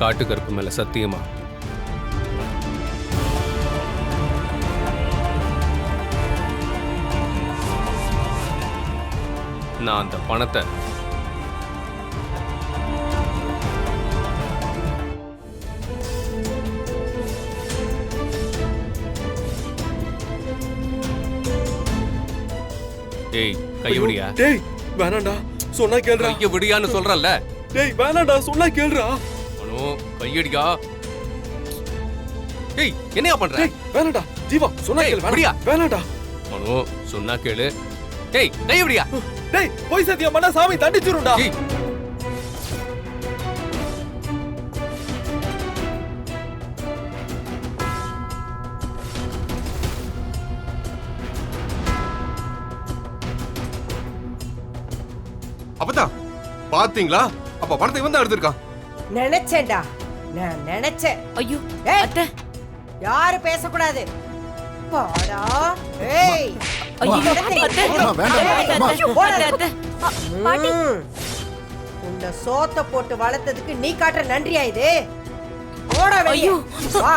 காட்டு கருப்பு மேல சத்தியமா? நான் அந்த பணத்தை டேய் கைய விடியா? டேய் வேணாண்டா, சொன்னா கேளுடா. கைய விடியான்னு சொல்றல்ல. டேய் வேணாண்டா, சொன்னா கேளுடா. அனு கையடியா. டேய் என்னையா பண்ற? டேய் வேணாண்டா ஜீவா, சொன்னா கேளு. விடியா? வேணாண்டா. அனு சொன்னா கேளு. டேய் கைய விடியா? டேய் போய் சத்தியம் பண்ணா சாமி தண்டிச்சிரும்டா. அப்பதான் பாத்தீங்களா? அப்ப பணத்தை இவன் தான் எடுத்திருக்கான். நினைச்சேன்டா, நான் நினைச்சேன். ஐயோ ஏய், அத்தை. யாரு பேசக்கூடாது. பாடா. ஏய் ஐயோ இடத்தை அத்தை. அத்தை. பாட்டி. உன்னை சோத்த போட்டு வளர்த்ததுக்கு நீ காட்டுற நன்றியா இது? ஓட வெளிய. ஐயோ. வா.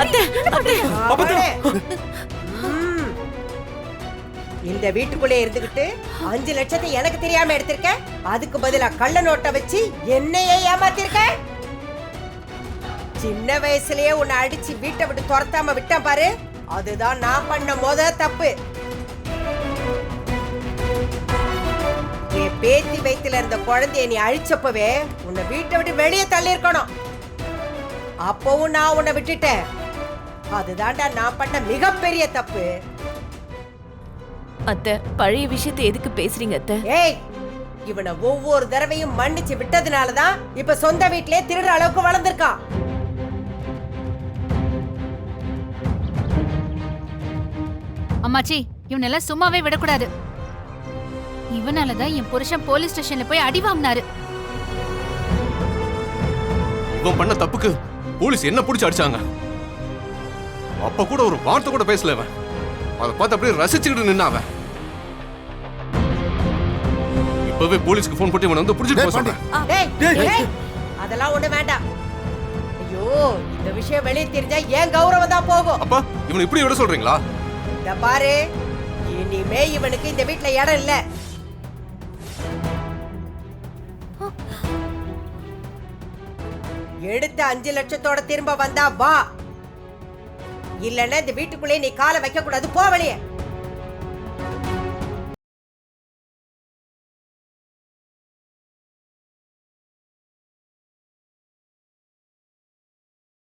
அத்தை. அத்தை. அவளே. இந்த வீட்டுக்குள்ளே இருந்துகிட்டு 5 லட்சத்தை எனக்கு தெரியாம எடுத்திருக்க. அதுக்கு பதிலா கள்ள நோட்டை வச்சு என்னையே ஏமாத்திருக்க. சின்ன வயசுலயே உன்னை அடிச்சு வீட்டை விட்டு துரத்தாம விட்டேன் பாரு, அதுதான் நான் பண்ண முத தப்பு. என் பேத்தி வயித்துல இருந்த குழந்தைய நீ அழிச்சப்பவே உன்னை வீட்டை விட்டு வெளியே தள்ளி இருக்கணும். அப்பவும் நான் உன்னை விட்டுட்டேன். அதுதான்டா நான் பண்ண மிகப்பெரிய தப்பு. அத்தை, பழைய விஷயத்தை எதுக்கு பேசுறீங்க அத்தை? ஏய், இவனை ஒவ்வொரு தடவையும் மன்னிச்சு விட்டதுனாலதான் இப்ப சொந்த வீட்டிலே திருடுற அளவுக்கு வளர்ந்திருக்கான். அம்மாச்சி, இவனெல்லாம் சும்மாவே விடக்கூடாது. இவனாலதான் என் புருஷன் போலீஸ் ஸ்டேஷன்ல போய் அடி வாங்கினாரு. இவன் பண்ண தப்புக்கு போலீஸ் என்ன புடிச்சு அடிச்சாங்க. அப்ப கூட ஒரு வார்த்தை கூட பேசல. அவன் அதை பார்த்து அப்படியே ரசிச்சுக்கிட்டு நின்னாவ. இப்பவே போலீஸ்க்கு போன் போட்டு இவனை வந்து புடிச்சிட்டு போக சொல்றேன். டேய், அதெல்லாம் ஒண்ணு வேண்டாம். ஐயோ, இந்த விஷயம் வெளியே தெரிஞ்சா ஏன் கௌரவம் தான் போகும். அப்பா இவனை இப்படி விட சொல்றீங்களா? இந்த பாரு, இனிமே இவனுக்கு இந்த வீட்டுல இடம் இல்ல. எடுத்த 5 லட்சத்தோட திரும்ப வந்தா வா, இல்லன்னா இந்த வீட்டுக்குள்ளே நீ காலை வைக்க கூடாது. போ வெளியே.